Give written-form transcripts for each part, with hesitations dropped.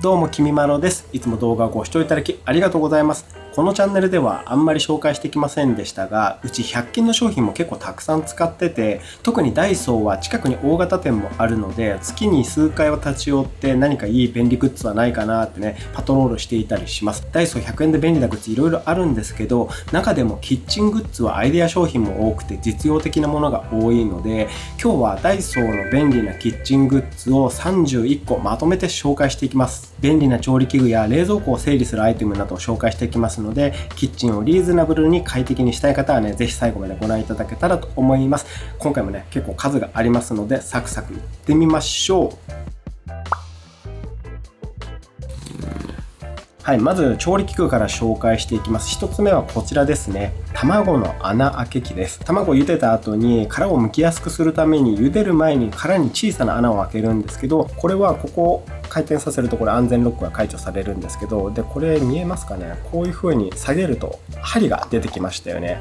どうもきみまろです。いつも動画をご視聴いただきありがとうございます。このチャンネルではあんまり紹介してきませんでしたが、うち100均の商品も結構たくさん使ってて、特にダイソーは近くに大型店もあるので、月に数回は立ち寄って何かいい便利グッズはないかなってね、パトロールしていたりします。ダイソー100円で便利なグッズいろいろあるんですけど、中でもキッチングッズはアイデア商品も多くて実用的なものが多いので、今日はダイソーの便利なキッチングッズを31個まとめて紹介していきます。便利な調理器具や冷蔵庫を整理するアイテムなどを紹介していきますので、キッチンをリーズナブルに快適にしたい方はね、ぜひ最後までご覧いただけたらと思います。今回もね、結構数がありますので、サクサクいってみましょう。はい、まず調理器具から紹介していきます。一つ目はこちらですね。卵の穴開け器です。卵を茹でた後に殻を剥きやすくするために茹でる前に殻に小さな穴を開けるんですけど、これはここを回転させるとこれ安全ロックが解除されるんですけど、でこれ見えますかね。こういう風に下げると針が出てきましたよね。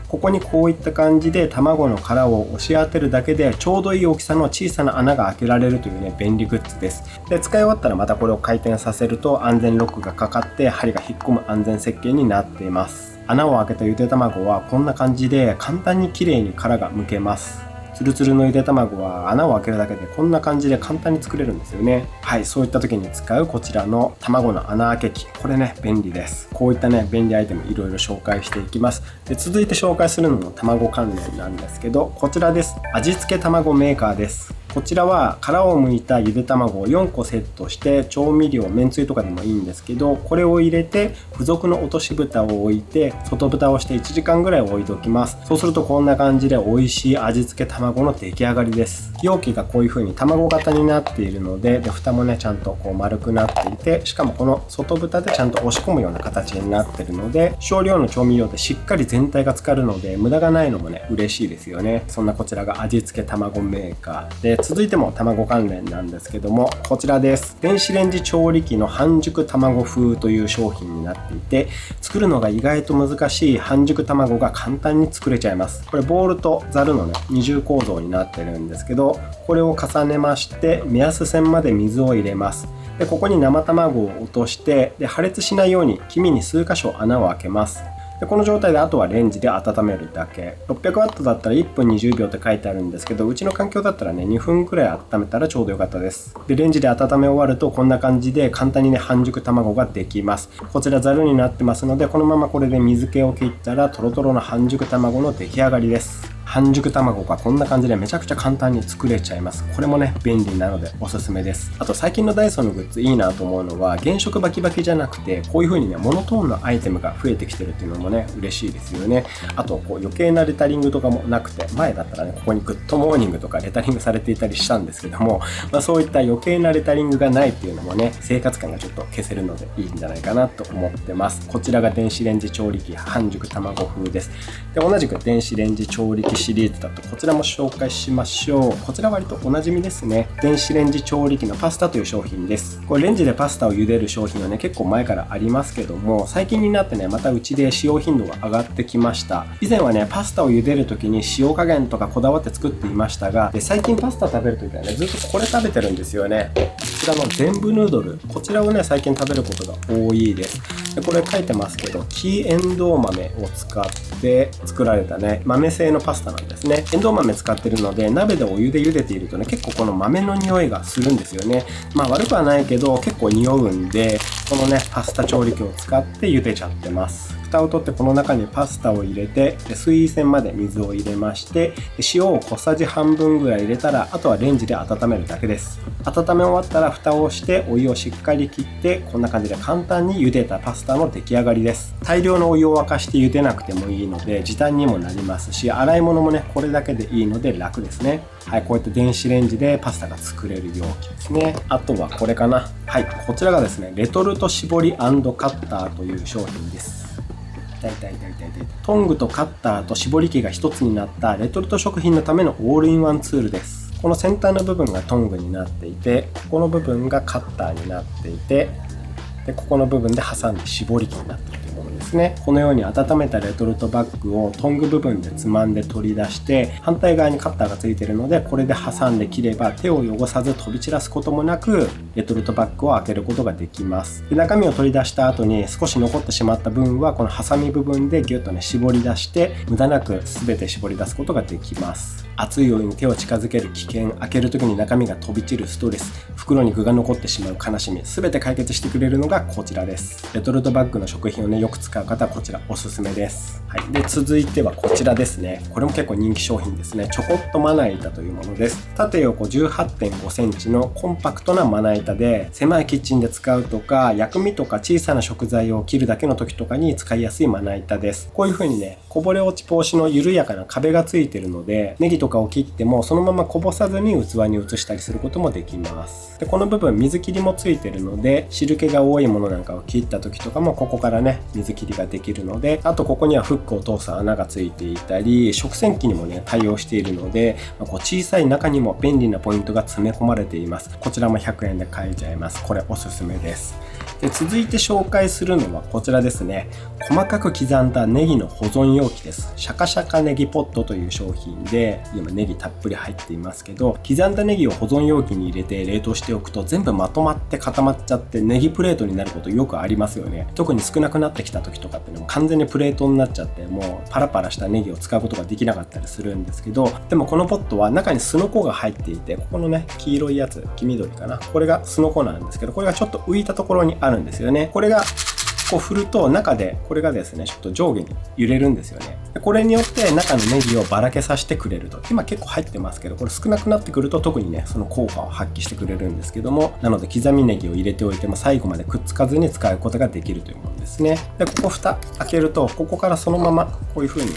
ここにこういった感じで卵の殻を押し当てるだけでちょうどいい大きさの小さな穴が開けられるというね、便利グッズです。で使い終わったらまたこれを回転させると安全ロックがかかって針が引っ込む安全設計になっています。穴を開けたゆで卵はこんな感じで簡単に綺麗に殻が剥けます。ツルツルのゆで卵は穴を開けるだけでこんな感じで簡単に作れるんですよね。はい、そういった時に使うこちらの卵の穴開け器、これね便利です。こういったね便利アイテムいろいろ紹介していきます。で続いて紹介するのも卵関連なんですけど、こちらです。味付け卵メーカーです。こちらは殻を剥いたゆで卵を4個セットして、調味料めんつゆとかでもいいんですけど、これを入れて付属の落とし蓋を置いて外蓋をして1時間ぐらい置いておきます。そうするとこんな感じで美味しい味付け卵の出来上がりです。容器がこういう風に卵型になっているので、蓋もねちゃんとこう丸くなっていて、しかもこの外蓋でちゃんと押し込むような形になっているので、少量の調味料でしっかり全体が浸かるので無駄がないのもね嬉しいですよね。そんなこちらが味付け卵メーカーで、続いても卵関連なんですけども、こちらです。電子レンジ調理器の半熟卵風という商品になっていて、作るのが意外と難しい半熟卵が簡単に作れちゃいます。これボウルとザルのね二重構造になってるんですけど、これを重ねまして目安線まで水を入れます。でここに生卵を落として、で破裂しないように黄身に数箇所穴を開けます。でこの状態であとはレンジで温めるだけ。 600W だったら1分20秒って書いてあるんですけど、うちの環境だったらね2分くらい温めたらちょうどよかったです。でレンジで温め終わるとこんな感じで簡単にね半熟卵ができます。こちらザルになってますので、このままこれで水気を切ったらトロトロの半熟卵の出来上がりです。半熟卵がこんな感じでめちゃくちゃ簡単に作れちゃいます。これもね便利なのでおすすめです。あと最近のダイソーのグッズいいなと思うのは、原色バキバキじゃなくてこういう風にねモノトーンのアイテムが増えてきてるっていうのもね嬉しいですよね。あとこう余計なレタリングとかもなくて、前だったらねここにグッドモーニングとかレタリングされていたりしたんですけども、そういった余計なレタリングがないっていうのもね生活感がちょっと消せるのでいいんじゃないかなと思ってます。こちらが電子レンジ調理器半熟卵風です。で同じく電子レンジ調理器シリーズだとこちらも紹介しましょう。こちら割とおなじみですね。電子レンジ調理器のパスタという商品です。これレンジでパスタを茹でる商品はね結構前からありますけども、最近になってねまたうちで使用頻度が上がってきました。以前はねパスタを茹でる時に塩加減とかこだわって作っていましたが、で最近パスタ食べる時はねずっとこれ食べてるんですよね。こちらの全部ヌードル、こちらをね最近食べることが多いです。でこれ書いてますけど、黄エンドウ豆を使って作られたね豆製のパスタなんですね。エンドウ豆使ってるので、鍋でお湯で茹でているとね結構この豆の匂いがするんですよね。悪くはないけど結構匂うんで、このねパスタ調理器を使って茹でちゃってます。蓋を取ってこの中にパスタを入れて、水栓まで水を入れまして、塩を小さじ半分ぐらい入れたら、あとはレンジで温めるだけです。温め終わったら蓋をしてお湯をしっかり切って、こんな感じで簡単に茹でたパスタの出来上がりです。大量のお湯を沸かして茹でなくてもいいので時短にもなりますし、洗い物もねこれだけでいいので楽ですね。はい、こうやって電子レンジでパスタが作れる容器ですね。あとはこれかな。はい、こちらがですねレトルト絞り&カッターという商品です。トングとカッターと絞り器が一つになったレトルト食品のためのオールインワンツールです。この先端の部分がトングになっていて、ここの部分がカッターになっていて、でここの部分で挟んで絞り器になっているというものですね。このように温めたレトルトバッグをトング部分でつまんで取り出して、反対側にカッターがついているので、これで挟んで切れば手を汚さず飛び散らすこともなくレトルトバッグを開けることができます。で、中身を取り出した後に少し残ってしまった分はこのハサミ部分でギュッとね絞り出して、無駄なく全て絞り出すことができます。熱いお湯に手を近づける危険、開ける時に中身が飛び散るストレス、袋に具が残ってしまう悲しみ、全て解決してくれるのがこちらです。レトルトバッグの食品をねよく使う方はこちらおすすめです。はい、で続いてはこちらですね。これも結構人気商品ですね。ちょこっとまな板というものです。縦横 18.5 センチのコンパクトなまな板で、狭いキッチンで使うとか薬味とか小さな食材を切るだけの時とかに使いやすいまな板です。こういう風にねこぼれ落ち防止の緩やかな壁がついているので、ネギとかを切ってもそのままこぼさずに器に移したりすることもできます。でこの部分水切りもついているので、汁気が多いものなんかを切った時とかもここからね水切りができるので、あとここにはフックを通す穴がついていたり、食洗機にもね対応しているので、こう小さい中にも便利なポイントが詰め込まれています。こちらも100円で買えちゃいます。これおすすめです。で続いて紹介するのはこちらですね。細かく刻んだネギの保存容器です。シャカシャカネギポットという商品で、今ネギたっぷり入っていますけど、刻んだネギを保存容器に入れて冷凍しておくと全部まとまって固まっちゃってネギプレートになることよくありますよね。特に少なくなってきた時とかってね、もう完全にプレートになっちゃって、もうパラパラしたネギを使うことができなかったりするんですけど、でもこのポットは中にすのこが入っていて、ここのね黄色いやつ、黄緑かな、これがすのこなんですけど、これがちょっと浮いたところにあるんですよね。これがこう振ると中でこれがですねちょっと上下に揺れるんですよね。これによって中のネギをばらけさせてくれると。今結構入ってますけど、これ少なくなってくると特にねその効果を発揮してくれるんですけども、なので刻みネギを入れておいても最後までくっつかずに使うことができるというものですね。でここ蓋開けると、ここからそのままこういう風に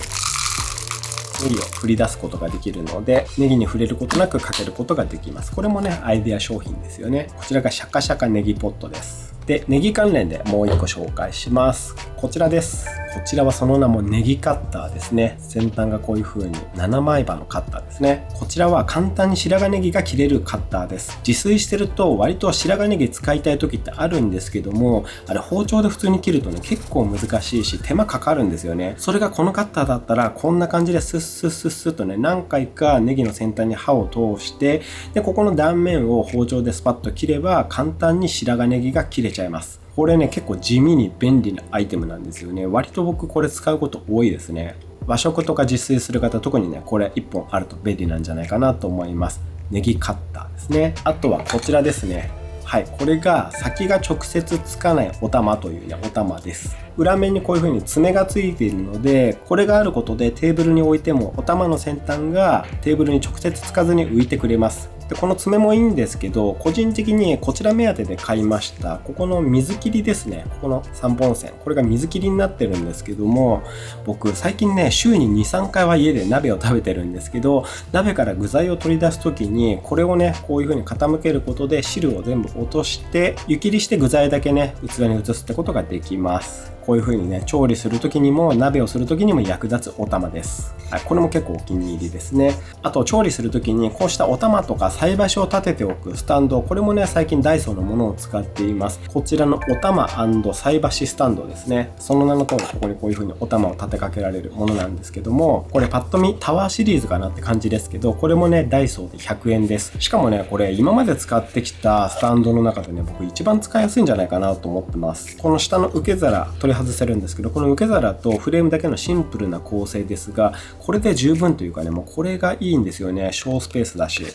ネギを振り出すことができるので、ネギに触れることなくかけることができます。これもねアイデア商品ですよね。こちらがシャカシャカネギポットです。でネギ関連でもう一個紹介します。こちらです。こちらはその名もネギカッターですね。先端がこういう風に7枚刃のカッターですね。こちらは簡単に白髪ネギが切れるカッターです。自炊してると割と白髪ネギ使いたい時ってあるんですけども、あれ包丁で普通に切るとね結構難しいし手間かかるんですよね。それがこのカッターだったらこんな感じでスッスッスッスッとね何回かネギの先端に刃を通して、でここの断面を包丁でスパッと切れば簡単に白髪ネギが切れちゃいます。これね結構地味に便利なアイテムなんですよね。割と僕これ使うこと多いですね。和食とか自炊する方、特にねこれ1本あると便利なんじゃないかなと思います。ネギカッターですね。あとはこちらですね。はい、これが先が直接つかないお玉というねお玉です。裏面にこういう風に爪がついているので、これがあることでテーブルに置いてもお玉の先端がテーブルに直接つかずに浮いてくれます。でこの爪もいいんですけど、個人的にこちら目当てで買いましたここの水切りですね。ここの3本線、これが水切りになってるんですけども、僕最近ね週に 2,3 回は家で鍋を食べてるんですけど、鍋から具材を取り出す時にこれをねこういう風に傾けることで汁を全部落として湯切りして具材だけね器に移すってことができます。こういう風にね調理する時にも鍋をする時にも役立つお玉です。はい、これも結構お気に入りですね。あと調理する時にこうしたお玉とか菜箸を立てておくスタンド、これもね最近ダイソーのものを使っています。こちらのお玉&菜箸スタンドですね。その名の通りここにこういう風にお玉を立てかけられるものなんですけども、これパッと見タワーシリーズかなって感じですけど、これもねダイソーで100円です。しかもねこれ今まで使ってきたスタンドの中でね僕一番使いやすいんじゃないかなと思ってます。この下の受け皿取り外せるんですけど、この受け皿とフレームだけのシンプルな構成ですが、これで十分というかね、もうこれがいいんですよね。小スペースだし、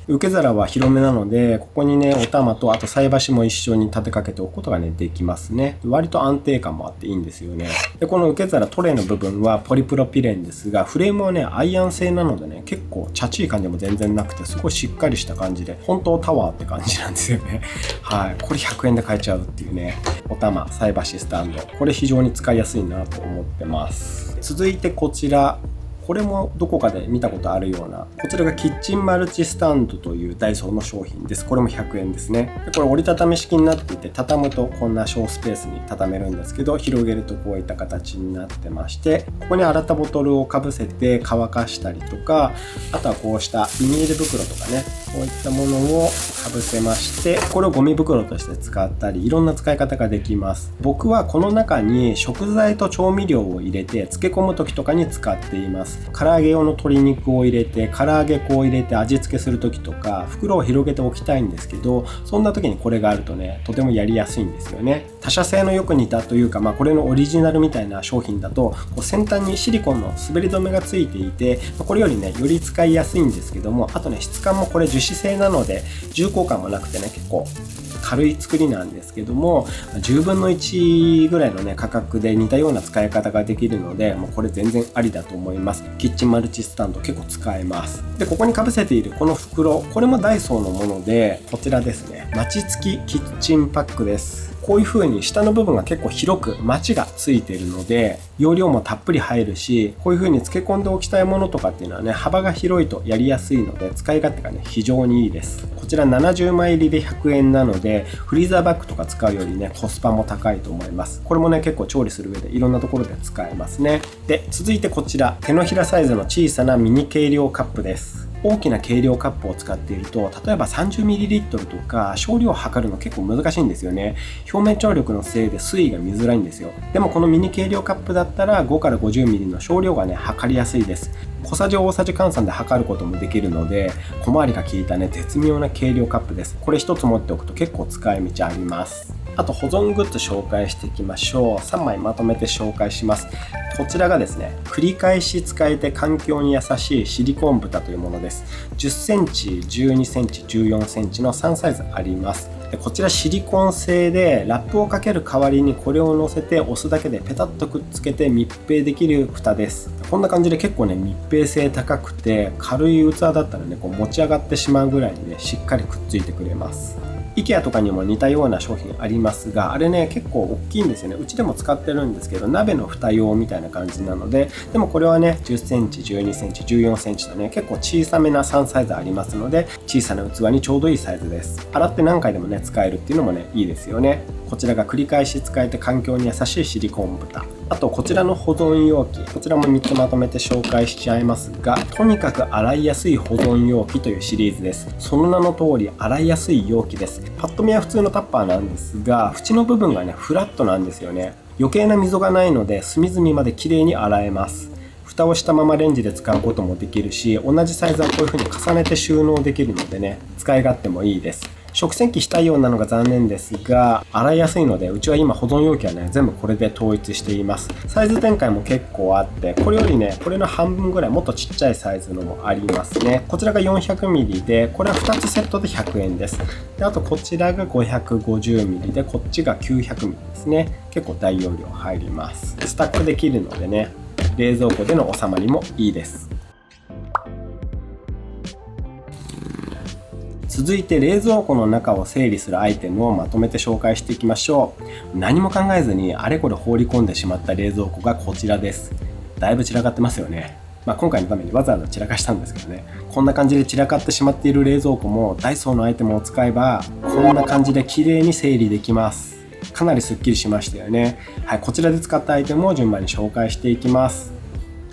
受け皿は広めなので、ここにねお玉とあと菜箸も一緒に立てかけておくことがねできますね。割と安定感もあっていいんですよね。でこの受け皿トレイの部分はポリプロピレンですが、フレームはねアイアン製なのでね結構チャチい感じも全然なくて、すごいしっかりした感じで本当タワーって感じなんですよね。はい、これ100円で買えちゃうっていうねお玉菜箸スタンド、これ非常に使いやすいなと思ってます。続いてこちら、これもどこかで見たことあるような、こちらがキッチンマルチスタンドというダイソーの商品です。これも100円ですね。でこれ折りたたみ式になっていて、畳むとこんな小スペースに畳めるんですけど、広げるとこういった形になってまして、ここに洗ったボトルをかぶせて乾かしたりとか、あとはこうしたビニール袋とかね、こういったものをかぶせまして、これをゴミ袋として使ったり、いろんな使い方ができます。僕はこの中に食材と調味料を入れて漬け込む時とかに使っています。唐揚げ用の鶏肉を入れて、唐揚げ粉を入れて味付けする時とか、袋を広げておきたいんですけど、そんな時にこれがあるとね、とてもやりやすいんですよね。他社製のよく似たというか、これのオリジナルみたいな商品だと、こう先端にシリコンの滑り止めがついていて、これよりね、より使いやすいんですけども、あとね、質感もこれ樹脂製なので、重厚感もなくてね、結構軽い作りなんですけども、10分の1ぐらいのね価格で似たような使い方ができるので、もうこれ全然ありだと思います。キッチンマルチスタンド結構使えます。で、ここにかぶせているこの袋、これもダイソーのもので、こちらですね、マチ付きキッチンパックです。こういう風に下の部分が結構広くマチがついているので、容量もたっぷり入るし、こういう風に漬け込んでおきたいものとかっていうのはね、幅が広いとやりやすいので、使い勝手がね非常にいいです。こちら70枚入りで100円なので、フリーザーバッグとか使うよりねコスパも高いと思います。これもね結構調理する上でいろんなところで使えますね。で、続いてこちら、手のひらサイズの小さなミニ計量カップです。大きな計量カップを使っていると、例えば 30ml とか少量を測るの結構難しいんですよね。表面張力のせいで水位が見づらいんですよ。でもこのミニ計量カップだったら5から 50ml の少量がね測りやすいです。小さじ大さじ換算で測ることもできるので、小回りが効いたね絶妙な計量カップです。これ一つ持っておくと結構使い道あります。あと保存グッズ紹介していきましょう。3枚まとめて紹介します。こちらがですね、繰り返し使えて環境に優しいシリコン蓋というものです。10センチ、12センチ、14センチの3サイズあります。で、こちらシリコン製で、ラップをかける代わりにこれを乗せて押すだけでペタッとくっつけて密閉できる蓋です。こんな感じで結構ね密閉性高くて、軽い器だったらねこう持ち上がってしまうぐらいにねしっかりくっついてくれます。IKEA とかにも似たような商品ありますが、あれね結構大きいんですよね。うちでも使ってるんですけど、鍋の蓋用みたいな感じなので、でもこれはね10センチ、12センチ、14センチとね結構小さめな3サイズありますので、小さな器にちょうどいいサイズです。洗って何回でもね使えるっていうのもねいいですよね。こちらが繰り返し使えて環境に優しいシリコン蓋。あとこちらの保存容器、こちらも3つまとめて紹介しちゃいますが、とにかく洗いやすい保存容器というシリーズです。その名の通り洗いやすい容器です。パッと見は普通のタッパーなんですが、縁の部分がねフラットなんですよね。余計な溝がないので隅々まで綺麗に洗えます。蓋をしたままレンジで使うこともできるし、同じサイズはこういう風に重ねて収納できるのでね、使い勝手もいいです。食洗機したいようなのが残念ですが、洗いやすいので、うちは今保存容器はね全部これで統一しています。サイズ展開も結構あって、これよりねこれの半分ぐらいもっとちっちゃいサイズのもありますね。こちらが 400ml で、これは2つセットで100円です。で、あとこちらが 550ml で、こっちが 900ml ですね。結構大容量入ります。スタックできるのでね、冷蔵庫での収まりもいいです。続いて冷蔵庫の中を整理するアイテムをまとめて紹介していきましょう。何も考えずにあれこれ放り込んでしまった冷蔵庫がこちらです。だいぶ散らかってますよね。今回のためにわざわざ散らかしたんですけどね、こんな感じで散らかってしまっている冷蔵庫もダイソーのアイテムを使えばこんな感じで綺麗に整理できます。かなりすっきりしましたよね。はい、こちらで使ったアイテムを順番に紹介していきます。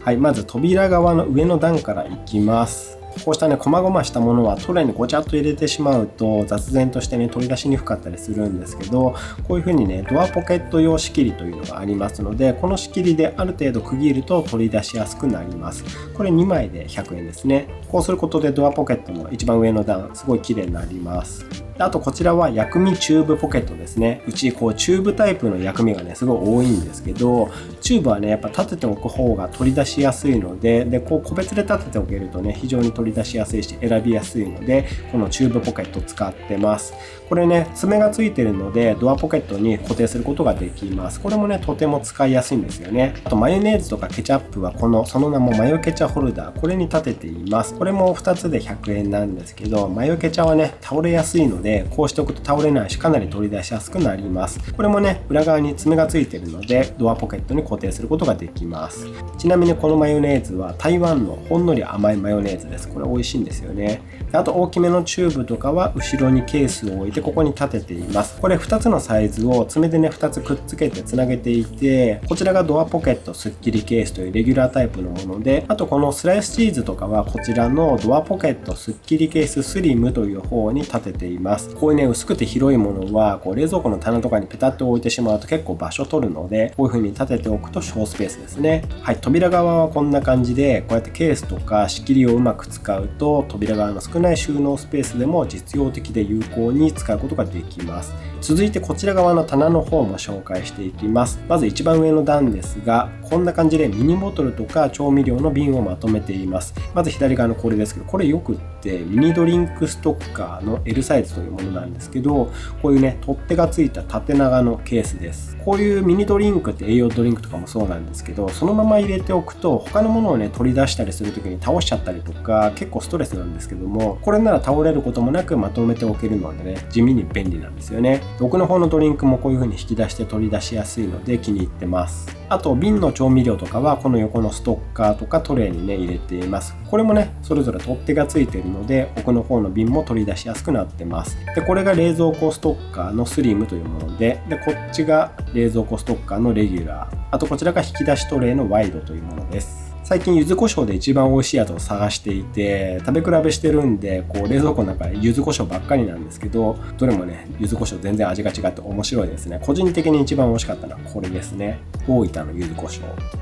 はい、まず扉側の上の段からいきます。こうしたね細々したものはトレーにごちゃっと入れてしまうと雑然としてね取り出しにくかったりするんですけど、こういう風にねドアポケット用仕切りというのがありますので、この仕切りである程度区切ると取り出しやすくなります。これ2枚で100円ですね。こうすることでドアポケットの一番上の段すごい綺麗になります。あとこちらは薬味チューブポケットですね。うちこうチューブタイプの薬味がねすごい多いんですけど、チューブはねやっぱ立てておく方が取り出しやすいので、こう個別で立てておけるとね非常に取り出しやすいし選びやすいので、このチューブポケット使ってます。これね爪がついてるのでドアポケットに固定することができます。これもねとても使いやすいんですよね。あとマヨネーズとかケチャップはその名もマヨケチャホルダー、これに立てています。これも2つで100円なんですけど、マヨケチャはね倒れやすいのでで、こうしておくと倒れないし、かなり取り出しやすくなります。これもね、裏側に爪がついているので、ドアポケットに固定することができます。ちなみにこのマヨネーズは台湾のほんのり甘いマヨネーズです。これ美味しいんですよね。あと大きめのチューブとかは後ろにケースを置いてここに立てています。これ2つのサイズを爪でね2つくっつけてつなげていて、こちらがドアポケットスッキリケースというレギュラータイプのもので、あとこのスライスチーズとかはこちらのドアポケットスッキリケーススリムという方に立てています。こういうね薄くて広いものはこう冷蔵庫の棚とかにペタッと置いてしまうと結構場所取るので、こういう風に立てておくと小スペースですね。はい、扉側はこんな感じで、こうやってケースとか仕切りをうまく使うと扉側の少ない収納スペースでも実用的で有効に使うことができます。続いてこちら側の棚の方も紹介していきます。まず一番上の段ですが、こんな感じでミニボトルとか調味料の瓶をまとめています。まず左側のこれですけど、これよくってミニドリンクストッカーの L サイズというものなんですけど、こういうね取っ手がついた縦長のケースです。こういうミニドリンクって栄養ドリンクとかもそうなんですけど、そのまま入れておくと他のものをね取り出したりする時に倒しちゃったりとか結構ストレスなんですけども、これなら倒れることもなくまとめておけるのでね、地味に便利なんですよね。奥の方のドリンクもこういう風に引き出して取り出しやすいので気に入ってます。あと瓶の調味料とかはこの横のストッカーとかトレイにね入れています。これもねそれぞれ取っ手がついているので奥の方の瓶も取り出しやすくなってます。でこれが冷蔵庫ストッカーのスリムというもので、こっちが冷蔵庫ストッカーのレギュラー、あとこちらが引き出しトレイのワイドというものです。最近柚子胡椒で一番美味しいやつを探していて、食べ比べしてるんでこう冷蔵庫の中で柚子胡椒ばっかりなんですけど、どれもね柚子胡椒全然味が違って面白いですね。個人的に一番美味しかったのはこれですね、大分の柚子胡椒。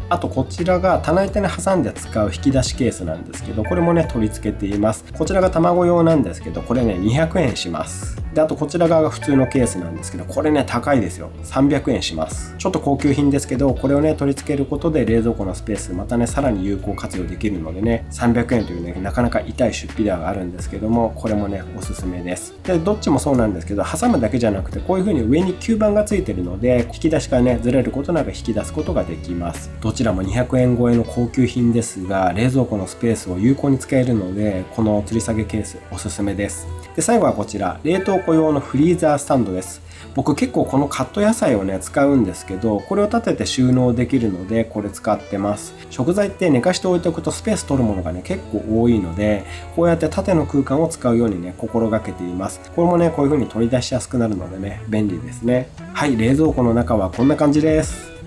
あとこちらが棚板に挟んで使う引き出しケースなんですけど、これもね取り付けています。こちらが卵用なんですけど、これね200円します。であとこちら側が普通のケースなんですけど、これね高いですよ。300円します。ちょっと高級品ですけど、これをね取り付けることで冷蔵庫のスペースまたねさらに有効活用できるのでね、300円というねなかなか痛い出費ではあるんですけども、これもねおすすめです。でどっちもそうなんですけど、挟むだけじゃなくてこういう風に上に吸盤がついてるので、引き出しからねずれることなく引き出すことができます。どちらも200円超えの高級品ですが、冷蔵庫のスペースを有効に使えるので、この吊り下げケースおすすめです。で最後はこちら冷凍庫用のフリーザースタンドです。僕結構このカット野菜をね使うんですけど、これを立てて収納できるのでこれ使ってます。食材って寝かしておいておくとスペース取るものがね結構多いので、こうやって縦の空間を使うようにね心がけています。これもねこういう風に取り出しやすくなるのでね便利ですね。はい、冷蔵庫の中はこんな感じです。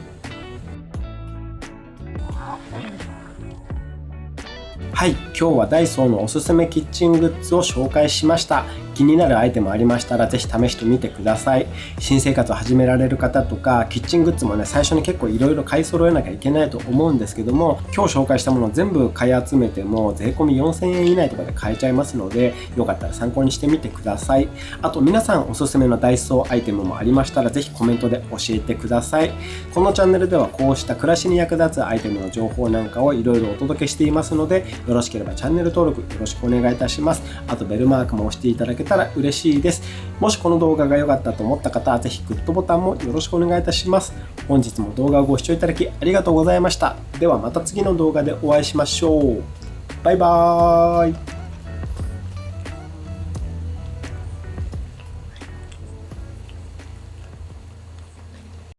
はい、今日はダイソーのおすすめキッチングッズを紹介しました。気になるアイテムありましたらぜひ試してみてください。新生活を始められる方とか、キッチングッズもね最初に結構いろいろ買い揃えなきゃいけないと思うんですけども、今日紹介したものを全部買い集めても税込み4000円以内とかで買えちゃいますので、よかったら参考にしてみてください。あと皆さんおすすめのダイソーアイテムもありましたらぜひコメントで教えてください。このチャンネルではこうした暮らしに役立つアイテムの情報なんかをいろいろお届けしていますので、よろしければチャンネル登録よろしくお願いいたします。あとベルマークも押していただけたら嬉しいです。もしこの動画が良かったと思った方はぜひグッドボタンもよろしくお願いいたします。本日も動画をご視聴いただきありがとうございました。ではまた次の動画でお会いしましょう。バイバーイ。